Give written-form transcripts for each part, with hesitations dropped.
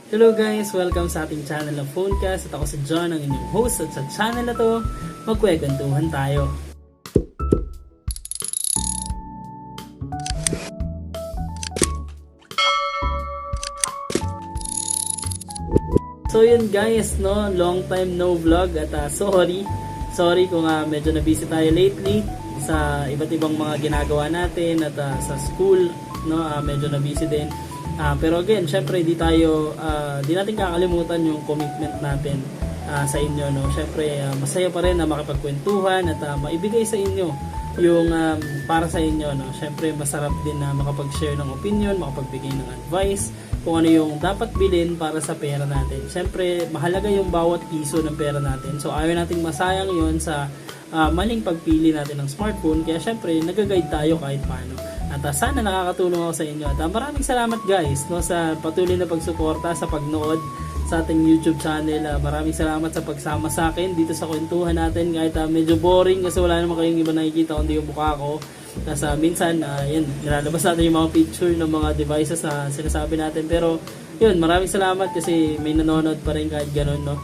Hello guys! Welcome sa ating channel na Phonecast at ako si John, ang inyong host, at sa channel na to, magkwekwentuhan tayo. So yun guys, no, long time no vlog at sorry kung medyo na busy tayo lately sa iba't ibang mga ginagawa natin at sa school, no, medyo na busy din. Pero again, syempre di natin kakalimutan yung commitment natin sa inyo, no. Syempre masaya pa rin na makipagkwentuhan at maibigay sa inyo yung para sa inyo, no. Syempre masarap din na makapag-share ng opinion, makapagbigay ng advice kung ano yung dapat bilhin para sa pera natin. Syempre mahalaga yung bawat piso ng pera natin. So ayaw nating masayang yun sa maling pagpili natin ng smartphone. Kaya syempre nag-guide tayo kahit paano. At sana nakakatulong ako sa inyo. At maraming salamat guys, no, sa patuloy na pagsuporta, sa pagnood sa ating YouTube channel. Maraming salamat sa pagsama sa akin dito sa kwentuhan natin. Kahit medyo boring kasi wala naman kayong iba nakikita kundi yung mukha ko. Tapos minsan, yan, nilalabas natin yung mga picture ng mga devices na sinasabi natin. Pero yun, maraming salamat kasi may nanonood pa rin kahit ganun, no.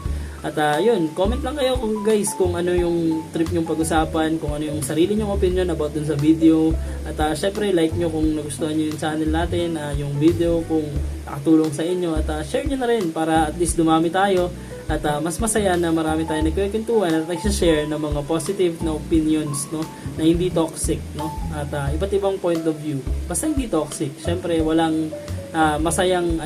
At yun, comment lang kayo kung ano yung trip nyong pag-usapan, kung ano yung sarili nyong opinion about dun sa video. At syempre like nyo kung nagustuhan nyo yung channel natin, yung video kung nakatulong sa inyo. At share nyo na rin para at least dumami tayo. At mas masaya na marami tayo nagkikwentuhan at nagsishare ng mga positive na opinions, no, na hindi toxic, no. At iba't ibang point of view. Basta hindi toxic. Syempre walang masayang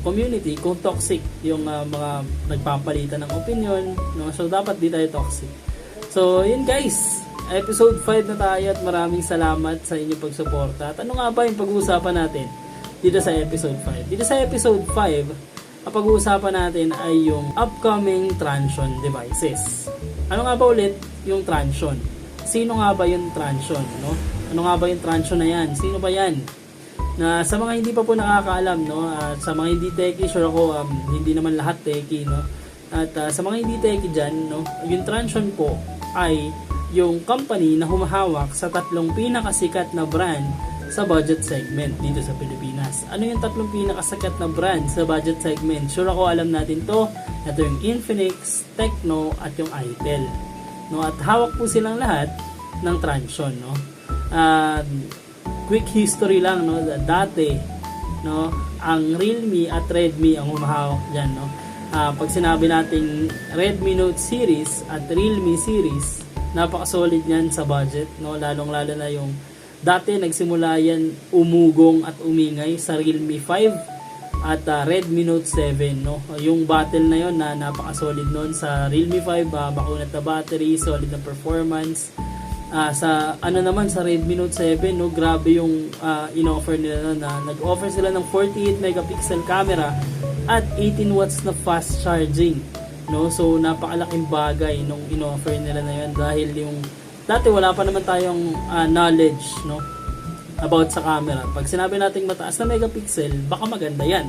community kung toxic yung mga nagpapalitan ng opinion, no? So dapat di tayo toxic. So yun guys, episode 5 na tayo at maraming salamat sa inyong pagsuporta. At ano nga ba yung pag-uusapan natin dito sa episode 5? Dito sa episode 5, ang pag-uusapan natin ay yung upcoming Transsion devices. Ano nga ba ulit yung Transsion? Sino nga ba yung Transsion, no? Ano nga ba yung Transsion na yan? Sino ba yan? Na sa mga hindi pa po nakakaalam, no, at sa mga hindi techie, sure ako hindi naman lahat techie, no. At sa mga hindi techie diyan, no, yung Transsion po ay yung company na humahawak sa tatlong pinakasikat na brand sa budget segment dito sa Pilipinas. Ano yung tatlong pinakasikat na brand sa budget segment? Sure ako alam natin to. Ito yung Infinix, Tecno at yung Itel, no. At hawak po silang lahat ng Transsion, no. Quick history lang, no, dati, no, ang Realme at Redmi ang humahawak diyan, no. Pag sinabi nating Redmi Note series at Realme series, napaka-solid niyan sa budget, no, lalong-lalo na yung dati nagsimula yan umugong at umingay sa Realme 5 at Redmi Note 7, no. Yung battle na yon na napaka-solid noon sa Realme 5, makunat na battery, solid na performance. Sa naman sa Redmi Note 7, no, grabe yung in-offer nila noon, na nag-offer sila ng 48 megapixel camera at 18 watts na fast charging, no. So napakalaking bagay nung in-offer nila na yun dahil yung dati wala pa naman tayong knowledge, no, about sa camera. Pag sinabi nating mataas na megapixel, baka maganda yan,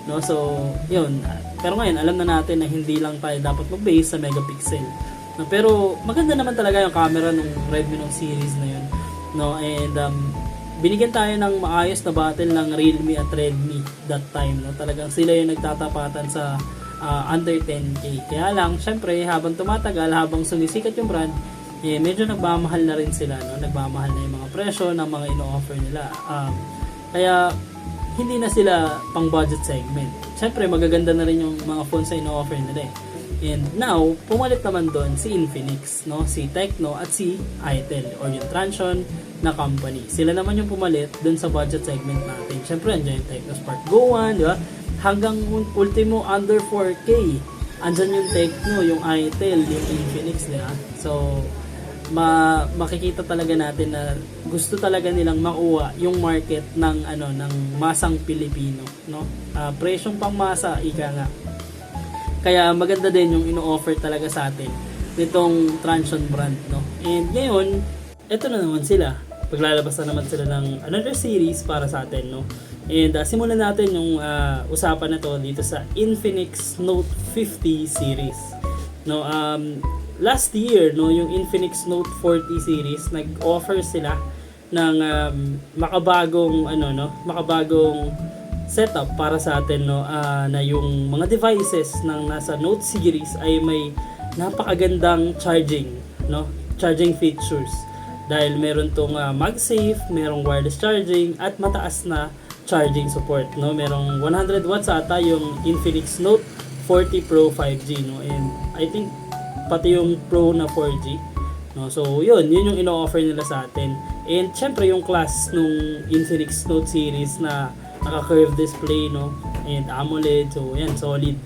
no. So yun, pero ngayon alam na natin na hindi lang tayo dapat mag-base sa megapixel. No, pero maganda naman talaga yung camera ng Redmi Note series na yun, no. And binigyan tayo ng maayos na battle ng Realme at Redmi that time, no. Talagang sila yung nagtatapatan sa under 10k. Kaya lang syempre habang tumatagal, habang sumisikat yung brand, medyo nagmamahal na rin sila, no. Nagmamahal na yung mga presyo ng mga ino-offer nila. Kaya hindi na sila pang budget segment. Syempre magaganda na rin yung mga phones na ino-offer nila. And now, pumalit naman doon si Infinix, no, si Tecno at si Itel or yung Transsion na company. Sila naman yung pumalit doon sa budget segment natin. Syempre, andyan yung Tecno Spark Go 1, di ba? Hanggang ultimo under 4K. Andyan yung Tecno, yung Itel, yung Infinix, di ba? So, makikita talaga natin na gusto talaga nilang makuha yung market ng ng masang Pilipino, no? Presyong pangmasa, ika nga. Kaya maganda din yung ino-offer talaga sa atin nitong Transsion brand, no. And ngayon, eto na naman sila. Paglalabas na naman sila ng another series para sa atin, no. And simulan natin yung usapan na to dito sa Infinix Note 50 series, no. Last year, no, yung Infinix Note 40 series, nag-offer sila ng makabagong setup para sa atin, no, na yung mga devices ng nasa Note series ay may napakagandang charging features. Dahil meron tong MagSafe, merong wireless charging at mataas na charging support, no. Merong 100 watts ata yung Infinix Note 40 Pro 5G, no. And I think pati yung Pro na 4G, no. So yun yung ino-offer nila sa atin. And syempre yung class nung Infinix Note series na naka-curved display, no, and AMOLED, so yan, solid.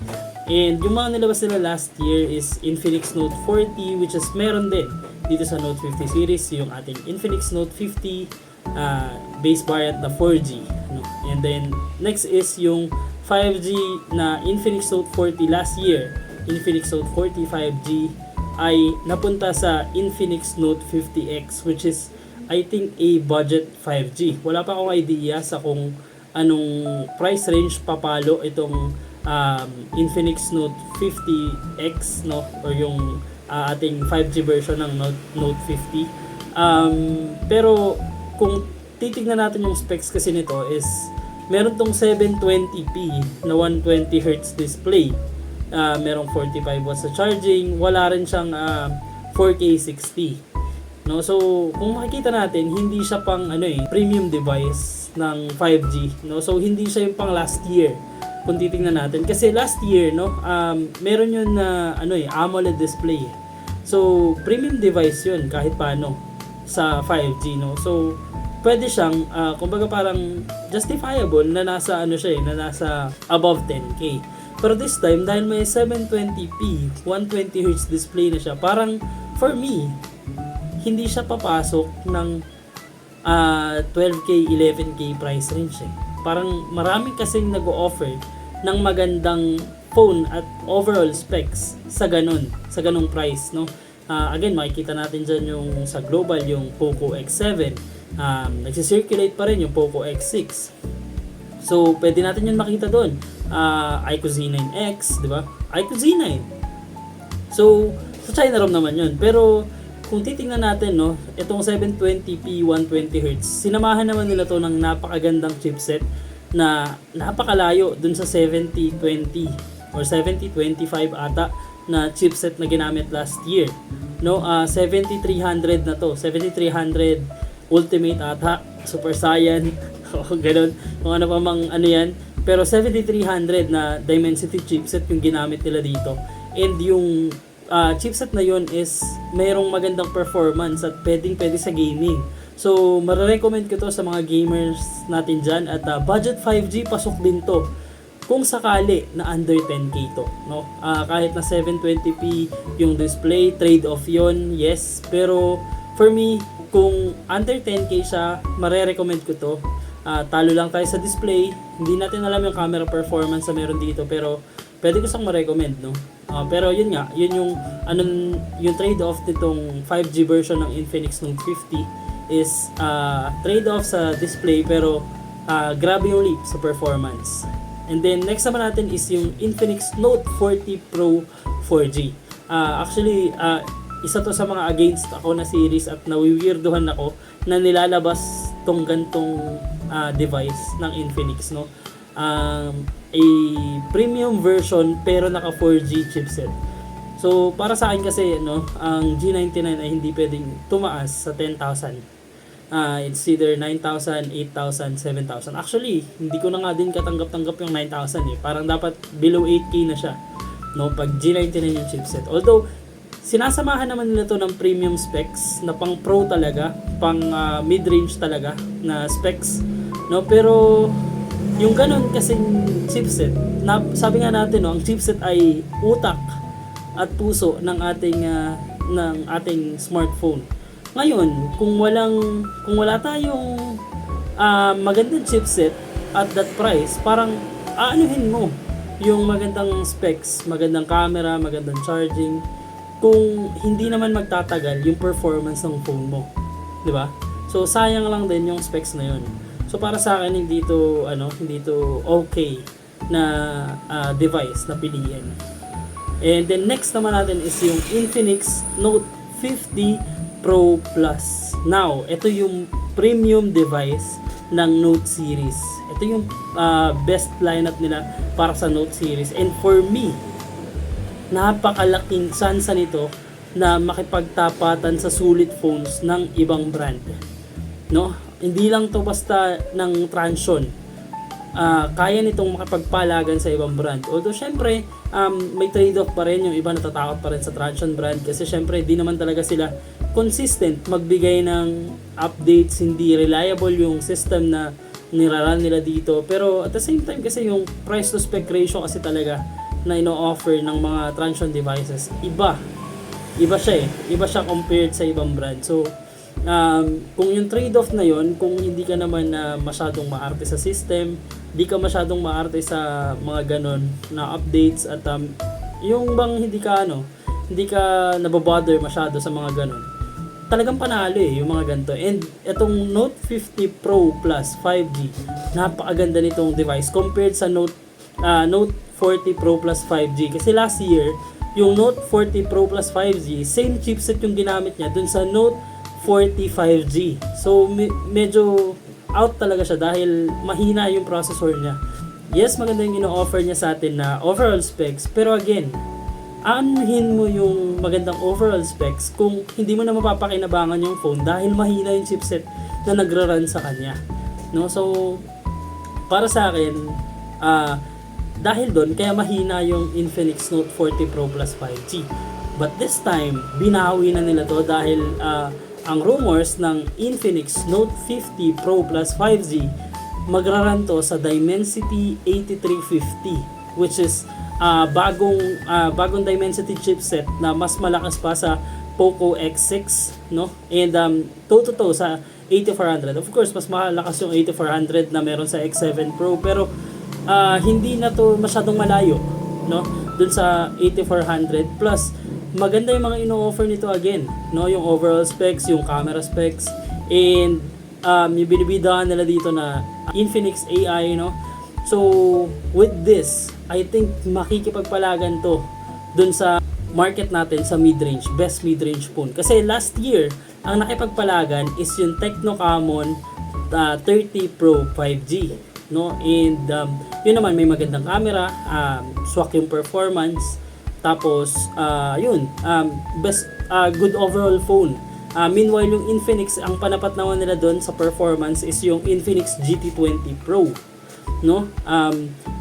And yung mga nilabas nila last year is Infinix Note 40, which is meron din dito sa Note 50 series, yung ating Infinix Note 50 base variant na 4G, no? And then next is yung 5G na Infinix Note 40 last year, Infinix Note 40 5G ay napunta sa Infinix Note 50X, which is I think a budget 5G. Wala pa akong idea sa kung anong price range papalo itong Infinix Note 50X, no, or yung ating 5G version ng Note 50. Pero kung titignan natin yung specs kasi nito is meron tong 720p na 120Hz display. Merong 45 watts sa charging, wala rin siyang 4K 60. No, so kung makikita natin, hindi siya pang premium device ng 5G, no. So hindi siya yung pang last year kung titingnan natin, kasi last year, no, meron yun na AMOLED display. So premium device yun kahit paano sa 5G, no. So pwede siyang kumbaga parang justifiable na nasa na nasa above 10k. Pero this time, dahil may 720p 120Hz display na siya, parang for me hindi siya papasok ng 12k, 11k price range eh. Parang marami kasing nag-o-offer ng magandang phone at overall specs sa ganung price, no. Again, makikita natin dyan yung sa global, yung Poco X7, nagsisirculate pa rin yung Poco X6. So pwede natin yun makita doon. iQOO Z9X, di ba? iQOO Z9. So sa China ROM naman yun. Pero kung titingnan natin, no, itong 720p 120Hz, sinamahan naman nila to ng napakagandang chipset na napakalayo dun sa 7020 or 7025 ata na chipset na ginamit last year, no. 7300 na to, 7300 Ultimate ata, Super Saiyan o ganun, kung ano pa mang yan, pero 7300 na Dimensity chipset yung ginamit nila dito. And yung chipset na yon is mayroong magandang performance at pwede sa gaming. So marirecommend ko to sa mga gamers natin dyan, at budget 5G pasok din to kung sakali na under 10k to, no. Kahit na 720p yung display, trade off yon, yes, pero for me, kung under 10k siya, marirecommend ko to. Talo lang tayo sa display, hindi natin alam yung camera performance na meron dito, pero pwede ko siyang ma-recommend, no. Pero yun nga, yun yung trade-off nitong 5G version ng Infinix Note 50 is trade-off sa display, pero grabe yung leap sa performance. And then next naman natin is yung Infinix Note 40 Pro 4G. Actually, isa to sa mga against ako na series at nawiwirduhan ako na nilalabas tong gantong device ng Infinix, no. A premium version pero naka 4G chipset. So para sa akin kasi, no, ang G99 ay hindi pwedeng tumaas sa 10,000. It's either 9,000, 8,000, 7,000. Actually, hindi ko na nga din katanggap-tanggap yung 9,000 eh. Parang dapat below 8k na siya, no, pag G99 yung chipset. Although sinasamahan naman nila to ng premium specs na pang pro talaga, pang mid-range talaga na specs, no. Pero yung ganun kasing chipset, na sabi nga natin, no, ang chipset ay utak at puso ng ating smartphone. Ngayon, kung wala tayong magandang chipset at that price, parang aanuhin mo yung magandang specs, magandang camera, magandang charging, kung hindi naman magtatagal yung performance ng phone mo, di ba? So sayang lang din yung specs na yun. So para sa akin, hindi to okay na device na piliin. And then next naman natin is yung Infinix Note 50 Pro Plus. Now, ito yung premium device ng Note series. Ito yung best lineup nila para sa Note series. And for me, napakalaking sansa nito na makipagtapatan sa sulit phones ng ibang brand. No? Hindi lang to basta ng Transsion. Kaya nitong makipagpalagan sa ibang brand. Although syempre, may trade-off pa rin, yung iba natatakot pa rin sa Transsion brand kasi syempre di naman talaga sila consistent magbigay ng updates, hindi reliable yung system na niraran nila dito. Pero at the same time kasi yung price to spec ratio kasi talaga na ino-offer ng mga Transsion devices, iba siya iba siya compared sa ibang brand. So kung yung trade-off na yon, kung hindi ka naman masyadong maarte sa system, di ka masyadong maarte sa mga ganon na updates at yung bang hindi ka nabobother masyado sa mga ganon, talagang panalo yung mga ganito. And itong Note 50 Pro Plus 5G, napakaganda nitong device compared sa Note 40 Pro Plus 5G. Kasi last year, yung Note 40 Pro Plus 5G, same chipset yung ginamit niya dun sa Note 40 5G. So medyo out talaga siya dahil mahina yung processor niya. Yes, maganda yung ino-offer niya sa atin na overall specs, pero again, anuhin mo yung magandang overall specs kung hindi mo na mapapakinabangan yung phone dahil mahina yung chipset na nagra-run sa kanya. No? So para sa akin, dahil doon kaya mahina yung Infinix Note 40 Pro Plus 5G. But this time, binawi na nila to dahil ang rumors ng Infinix Note 50 Pro Plus 5G magraran to sa Dimensity 8350, which is bagong Dimensity chipset na mas malakas pa sa Poco X6, no? And to sa 8400. Of course, mas malakas yung 8400 na meron sa X7 Pro, pero hindi na to masyadong malayo, no? Dun sa 8400 plus maganda yung mga ino-offer nito again, no? Yung overall specs, yung camera specs, and yung binibidahan nila dito na Infinix AI, no? So with this, I think makikipagpalagan to dun sa market natin sa mid-range, best mid-range phone. Kasi last year, ang nakipagpalagan is yung Tecno Camon 30 Pro 5G, no? And yun naman, may magandang camera, swak yung performance, tapos best good overall phone. Meanwhile, yung Infinix, ang panapat naman nila doon sa performance is yung Infinix GT20 Pro, no?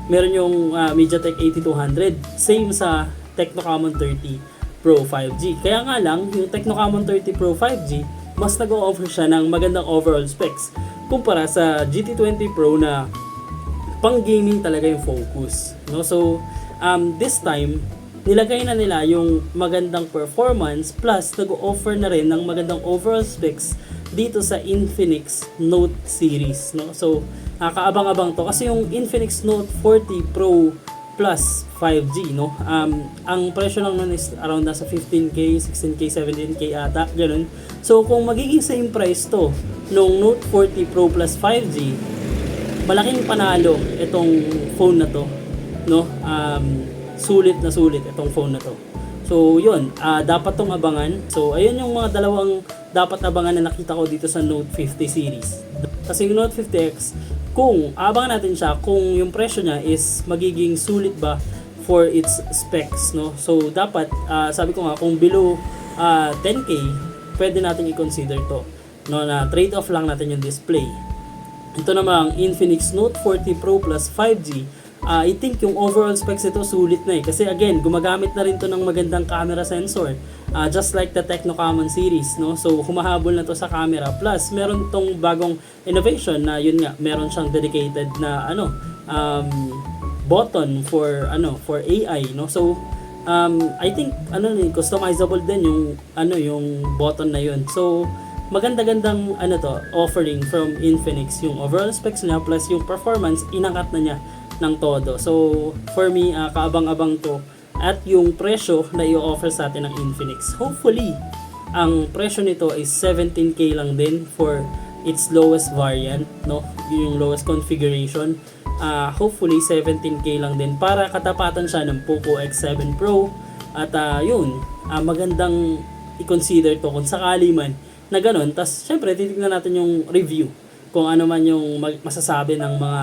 Meron yung MediaTek 8200, same sa Tecno Camon 30 Pro 5G. Kaya nga lang, yung Tecno Camon 30 Pro 5G, mas nag-o-offer siya ng magandang overall specs kumpara sa GT20 Pro na pang gaming talaga yung focus, no? So this time nilagay na nila yung magandang performance plus nag-o-offer na rin ng magandang overall specs dito sa Infinix Note series, no? So kaabang-abang to kasi yung Infinix Note 40 Pro Plus 5G, no? Ang presyo lang nun is around nasa 15k, 16k, 17k ata, ganun. So kung magiging same price to nung Note 40 Pro Plus 5G, malaking panalo itong phone na to, no? Sulit na sulit itong phone na to. So yun, dapat tong abangan. So ayun yung mga dalawang dapat abangan na nakita ko dito sa Note 50 series. Kasi yung Note 50X, kung abangan natin siya kung yung presyo niya is magiging sulit ba for its specs, no? So dapat sabi ko nga, kung below 10k, pwede natin i-consider to, no, na trade off lang natin yung display. Ito namang Infinix Note 40 Pro Plus 5G, I think yung overall specs ito sulit na kasi again, gumagamit na rin to ng magandang camera sensor, just like the Tecno Camon series, no? So humahabol na to sa camera, plus meron tong bagong innovation na yun nga, meron siyang dedicated na button for AI, no? So I think customizable din yung button na yun. So maganda-gandang offering from Infinix, yung overall specs niya plus yung performance inangat na niya ng todo. So for me, kaabang-abang to at yung presyo na i-offer sa atin ng Infinix. Hopefully ang presyo nito is 17k lang din for its lowest variant, no? Yung lowest configuration. Hopefully 17k lang din para katapatan siya ng Poco X7 Pro at magandang i-consider to kung sakali man na ganun. Tas syempre titignan natin yung review kung ano man yung masasabi ng mga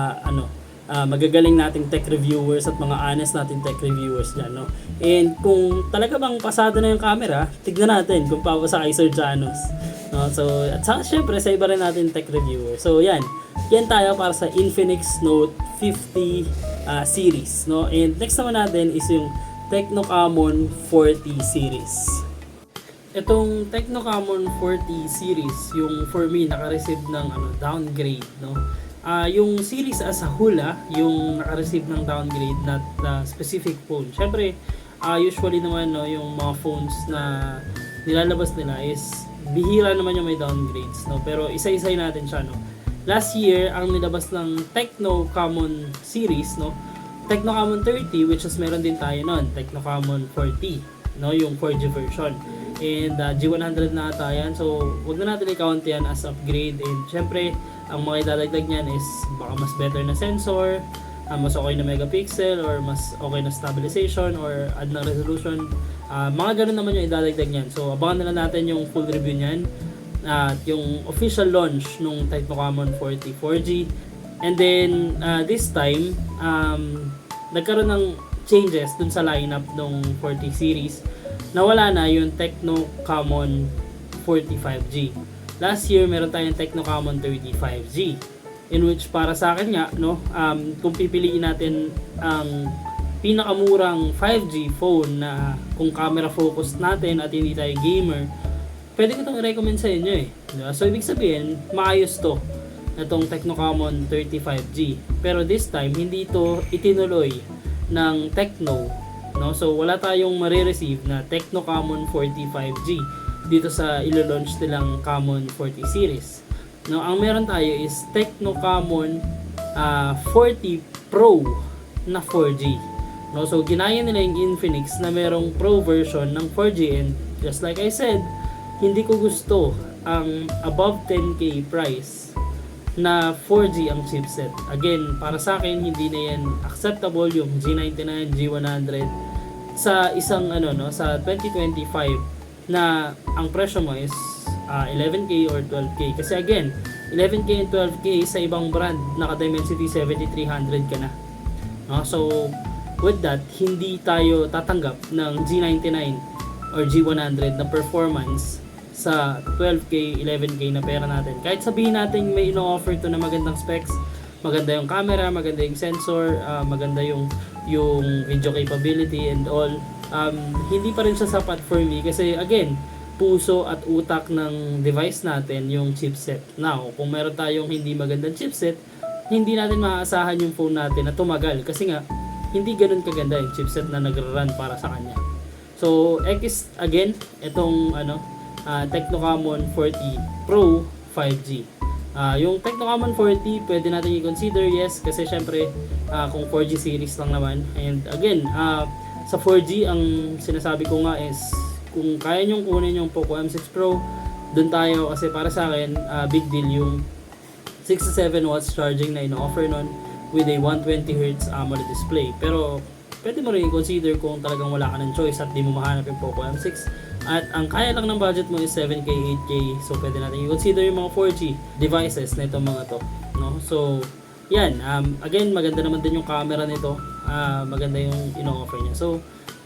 magagaling nating tech reviewers at mga honest nating tech reviewers dyan, no? And kung talaga bang pasado na yung camera, tignan natin kung papasa kay Sir Janos, no? So, at syempre sa iba rin natin tech reviewer. So, yan tayo para sa Infinix Note 50 series, no? And next naman natin is yung Tecno-Camon 40 series. Itong Tecno-Camon 40 series, yung for me naka-receive ng downgrade, no? Yung series as a whole, yung naka-receive ng downgrade na specific phone. Syempre, usually naman, no, yung mga phones na nilalabas nila is bihira naman yung may downgrades, no? Pero isa-isay natin siya, no? Last year, ang nilabas ng Tecno-Camon series, no? Tecno-Camon 30, which is meron din tayo nun, Tecno-Camon 40, no? Yung 4G version. And G100 na ata yan, so wag na natin i-count yan as upgrade. And syempre, ang mga idadagdag niyan is baka mas better na sensor, mas okay na megapixel, or mas okay na stabilization, or add na resolution. Mga ganun naman yung idadagdag niyan. So abangan na lang natin yung full review niyan at yung official launch nung Tecno-Camon 40 4G. And then this time nagkaroon ng changes dun sa lineup ng 40 series. Nawala na yung Tecno-Camon 45G. Last year meron tayong Tecno-Camon 35G, in which para sa akin nga, no, kung pipiliin natin ang pinakamurang 5G phone na kung camera focused natin at hindi tayo gamer, pwede ko itong i-recommend sa inyo eh. Diba? So ibig sabihin, maayos to, itong Tecno-Camon 35G. Pero this time, hindi ito itinuloy ng Tecno, no? So wala tayong marireceive na Tecno-Camon 45G dito sa ilo-launch nilang Camon 40 series. No, ang meron tayo is Tecno-Camon 40 Pro na 4G. No, so ginaya nila yung Infinix na merong Pro version ng 4G, and just like I said, hindi ko gusto ang above 10k price na 4G ang chipset. Again, para sa akin hindi na yan acceptable yung G99, G100 sa isang sa 2025 na ang presyo mo is 11k or 12k. Kasi again, 11k and 12k sa ibang brand naka Dimensity 7300 ka na. No? So with that, hindi tayo tatanggap ng G99 or G100 na performance sa 12k, 11k na pera natin. Kahit sabihin natin may ino-offer to na magandang specs, maganda yung camera, maganda yung sensor, maganda yung video capability and all, hindi pa rin siya sapat for me kasi again, puso at utak ng device natin yung chipset. Now, kung meron tayong hindi magandang chipset, hindi natin maaasahan yung phone natin na tumagal kasi nga hindi ganun kaganda yung chipset na nagre-run para sa kanya. So, X again, itong Tecno-Camon 40 Pro 5G. Yung Tecno-Camon 40, pwede natin i-consider, yes, kasi syempre kung 4G series lang naman. And again, sa 4G, ang sinasabi ko nga is kung kaya nyong kunin yung Poco M6 Pro, dun tayo kasi para sa akin, big deal yung 67 watts charging na ino-offer nun with a 120Hz AMOLED display. Pero pwede mo rin i-consider kung talagang wala ka ng choice at di mo mahanap yung Poco M6 at ang kaya lang ng budget mo is 7k, 8k, so pwede natin i-consider yung mga 4G devices na itong mga to, no? So yan, again, maganda naman din yung camera nito, maganda yung ino-offer niya. So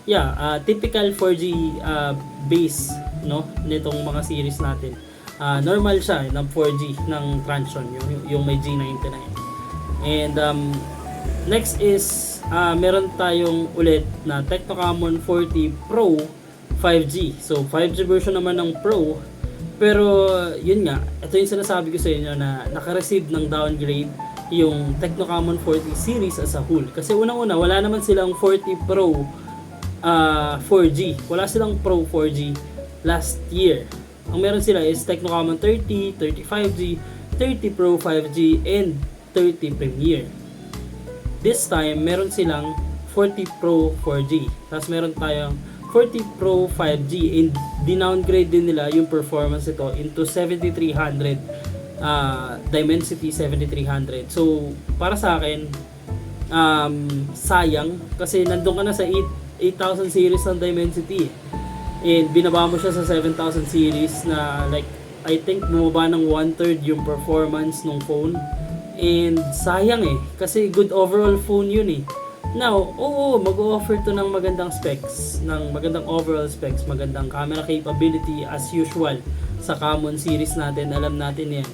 yeah, typical 4G base, no, nitong mga series natin. Normal siya ng 4G ng Transsion, yung may G99. And next is meron tayong ulit na Tecno-Camon 40 Pro 5G. So 5G version naman ng Pro, pero yun nga, ito yung sinasabi ko sa inyo na naka-receive ng downgrade yung Tecno-Camon 40 series as a whole. Kasi unang-una, wala naman silang 40 Pro 4G. Wala silang Pro 4G last year. Ang meron sila is Tecno-Camon 30, 35G, 30 Pro 5G, and 30 Premier. This time, meron silang 40 Pro 4G. Tapos meron tayong 40 Pro 5G, and dinowngrade din nila yung performance ito into 7300 Dimensity 7300. So para sa akin, sayang kasi nandun ka na sa 8000 series ng Dimensity and binaba mo siya sa 7000 series na like I think bumaba ng 1/3 yung performance ng phone. And sayang kasi good overall phone yun Now, mag-o-offer to ng magandang specs, ng magandang overall specs, magandang camera capability as usual sa common series natin, alam natin yan.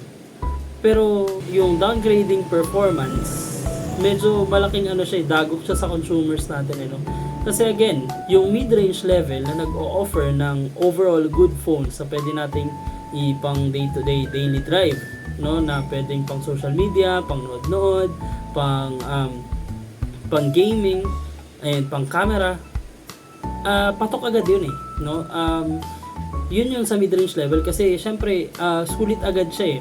Pero yung downgrading performance, medyo malaking dagok siya sa consumers natin Kasi again, yung mid-range level na nag-o-offer ng overall good phone sa pwede nating ipang day-to-day daily drive, na pwedeng pang social media, pang nood-nood, pang gaming, and pang camera, patok agad yun yun yung sa mid-range level kasi syempre sulit agad siya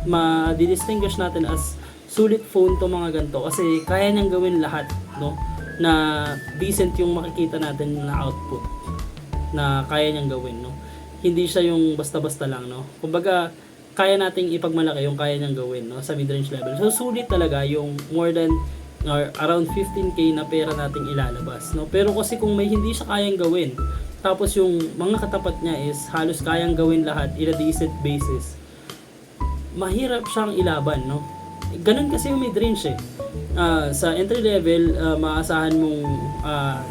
ma-distinguish natin as sulit phone to mga ganito kasi kaya niyang gawin lahat na decent yung makikita natin na output na kaya niyang gawin hindi siya yung basta-basta lang kumbaga kaya nating ipagmalaki yung kaya niyang gawin sa mid-range level. So sulit talaga yung more than or around 15k na pera nating ilalabas pero kasi kung may hindi siya kayang gawin tapos yung mga katapat niya is halos kayang gawin lahat in a decent basis, mahirap siyang ilaban ganun kasi yung mid-range sa entry level maasahan mong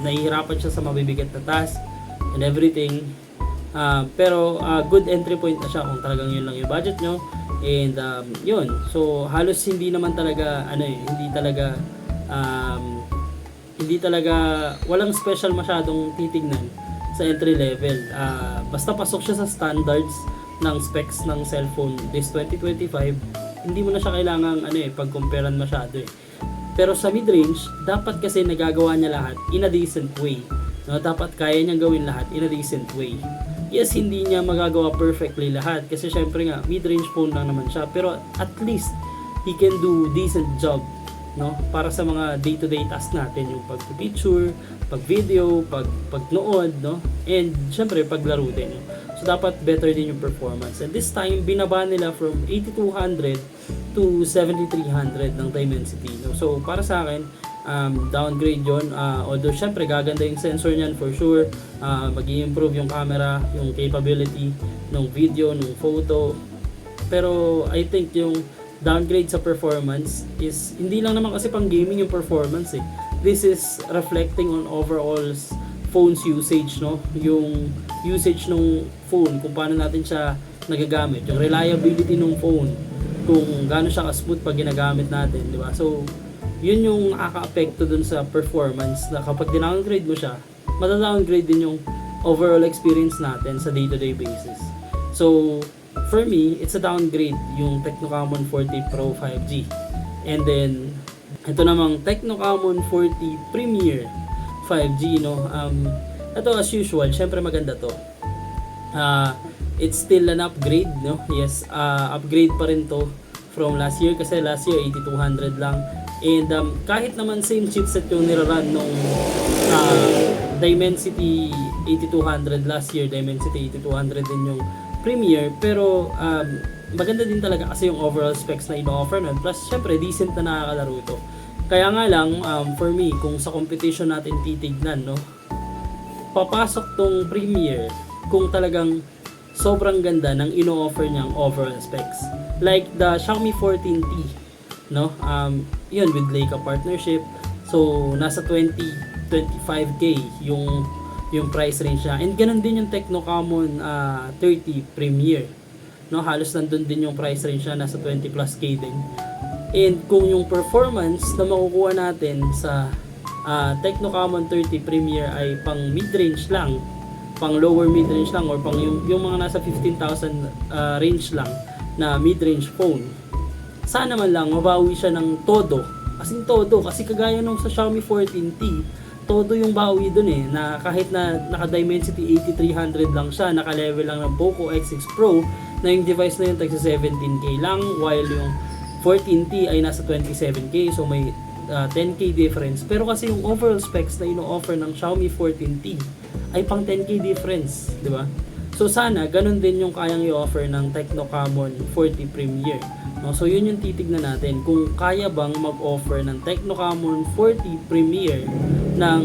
nahihirapan siya sa mabibigat na task and everything. Pero good entry point na siya kung talagang yun lang yung budget nyo and yun, so halos hindi naman talaga hindi talaga walang special masyadong titignan sa entry level, basta pasok siya sa standards ng specs ng cellphone this 2025, hindi mo na siya kailangang pag-comparean masyado pero sa mid-range dapat kasi nagagawa niya lahat in a decent way dapat kaya niyang gawin lahat in a decent way. Yes, hindi niya magagawa perfectly lahat kasi syempre nga mid-range phone lang naman siya pero at least he can do decent job para sa mga day-to-day tasks natin yung pag-picture, pag-video, pag-nood and syempre paglaro din so dapat better din yung performance and this time binaba nila from 8200 to 7300 ng Dimensity so para sa akin downgrade yon although syempre gaganda yung sensor niyan for sure, mag-i-improve yung camera, yung capability ng video, ng photo pero I think yung downgrade sa performance is hindi lang naman kasi pang gaming yung performance this is reflecting on overall phone's usage yung usage ng phone, kung paano natin siya nagagamit, yung reliability ng phone, kung gaano siya ka-smooth pag ginagamit natin, di ba? So yun yung nakaka-apekto dun sa performance na kapag dinowngrade mo siya, mata-downgrade din yung overall experience natin sa day-to-day basis. So, for me, it's a downgrade yung Tecno Camon 40 Pro 5G. And then, ito namang Tecno Camon 40 Premier 5G, ito as usual, syempre maganda to. It's still an upgrade, Yes, upgrade pa rin to from last year kasi last year 8200 lang. And kahit naman same chipset yung nirarun nung Dimensity 8200 last year, Dimensity 8200 din yung Premier, pero maganda din talaga kasi yung overall specs na ino-offer nun, plus syempre decent na nakakalaro to. Kaya nga lang for me, kung sa competition natin titignan papasok tong Premier kung talagang sobrang ganda ng ino-offer niyang overall specs, like the Xiaomi 14T yun with Leica partnership, so nasa 25k yung price range niya, and ganun din yung Tecno Camon 30 Premier halos nandun din yung price range niya, nasa 20 plus k din. And kung yung performance na makukuha natin sa Tecno Camon 30 Premier ay pang mid-range lang, pang lower mid-range lang, or pang yung mga nasa 15,000 range lang na mid-range phone, sana man lang mabawi siya ng todo. Kasi kagaya nung sa Xiaomi 14T, todo yung bawi dun na kahit na naka-Dimensity 8300 lang siya, naka-level lang ng Poco X6 Pro, na yung device na yun tagsa 17k lang, while yung 14T ay nasa 27k, so may 10k difference. Pero kasi yung overall specs na ino-offer ng Xiaomi 14T ay pang 10k difference, di ba? So sana ganun din yung kayang i-offer ng Tecno Camon 40 Premier. So yun yung titignan natin, kung kaya bang mag-offer ng Tecno Camon 40 Premier ng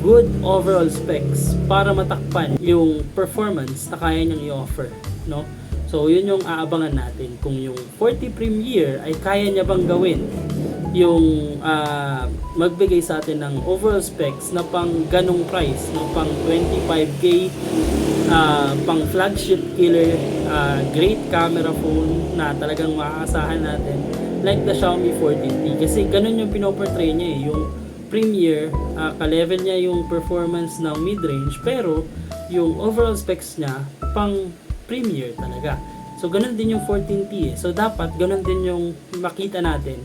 good overall specs para matakpan yung performance na kaya niyang i-offer, So So yun yung aabangan natin kung yung 40 Premier ay kaya niya bang gawin yung magbigay sa atin ng overall specs na pang ganong price, no, pang 25k, pang flagship killer, great camera phone na talagang maaasahan natin like the Xiaomi 14T, kasi ganun yung pinoportray niya yung Premier, ka-level niya yung performance ng mid-range, pero yung overall specs niya pang Premier talaga. So ganun din yung 14T so dapat ganun din yung makita natin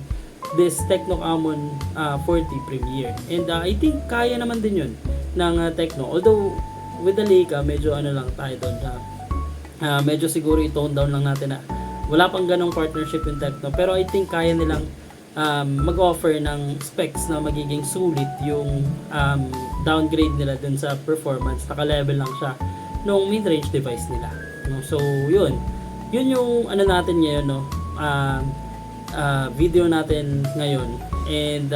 this Tecno Camon 40 Premier. And I think kaya naman din yun ng Tecno. Although with the Leica, medyo ano lang tayo doon. Medyo siguro i-tone down lang natin na wala pang ganong partnership yung Tecno. Pero I think kaya nilang mag-offer ng specs na magiging sulit yung downgrade nila dun sa performance. Naka-level lang siya nung mid-range device nila. No? So yun. Yun yung ano natin ngayon, no? Video natin ngayon. And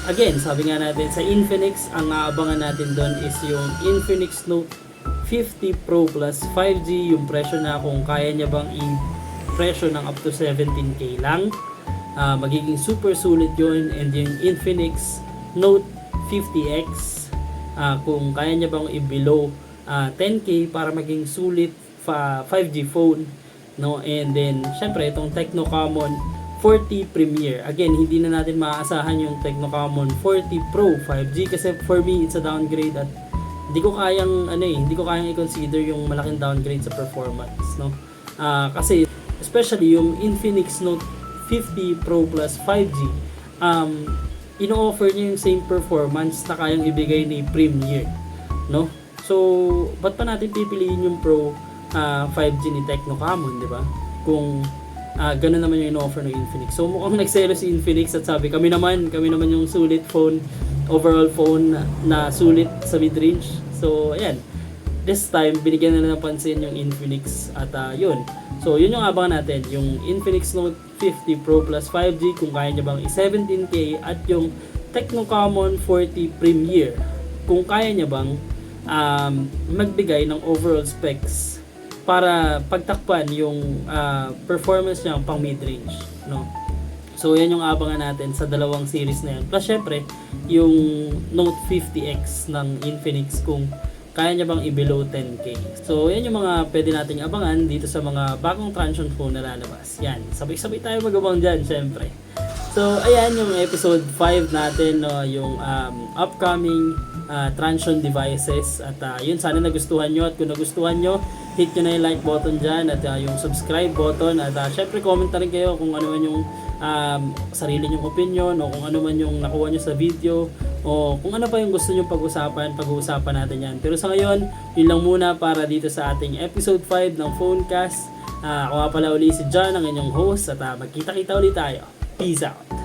again, sabi nga natin sa Infinix, ang aabangan natin doon is yung Infinix Note 50 Pro Plus 5G, yung presyo na kung kaya niya bang i-presyo ng up to 17k lang. Magiging super sulit yun. And yung Infinix Note 50X, kung kaya niya bang i-below 10k para maging sulit 5G phone, no? And then syempre itong Tecno Camon 40 Premier. Again, hindi na natin maaasahan yung Tecno Camon 40 Pro 5G kasi for me it's a downgrade at hindi ko kayang i-consider yung malaking downgrade sa performance, no? Kasi especially yung Infinix Note 50 Pro Plus 5G, ino-offer niya yung same performance na kayang ibigay ni Premier, no? So, ba't pa natin pipiliin yung Pro 5G ni Tecno Camon, di ba? Kung ganun naman yung in-offer ng Infinix. So mukhang nagselo si Infinix at sabi kami naman yung sulit phone, overall phone na sulit sa mid-range. So ayan, this time binigyan nila ng pansin yung Infinix at yun. So yun yung abangan natin, yung Infinix Note 50 Pro Plus 5G kung kaya niya bang i-17k at yung Tecno Camon 40 Premier kung kaya niya bang magbigay ng overall specs para pagtakpan yung performance niya pang mid-range, no? So yan yung abangan natin sa dalawang series na yan. Plus syempre, yung Note 50X ng Infinix kung kaya niya bang i-below 10k. So yan yung mga pwede nating abangan dito sa mga bagong Transsion phone na lalabas. Yan, sabay-sabay tayo mag-abang dyan, syempre. So ayan yung episode 5 natin, no? Yung upcoming Transsion devices at yun, sana nagustuhan nyo at kung nagustuhan nyo, hit nyo na yung like button dyan at yung subscribe button at syempre comment na rin kayo kung ano man yung sarili nyong opinion o kung ano man yung nakuha nyo sa video o kung ano pa yung gusto nyo pag-uusapan natin yan. Pero sa ngayon, yun lang muna para dito sa ating episode 5 ng Phonecast. Ako nga pala uli si John, ang inyong host at magkita-kita ulit tayo. Peace out!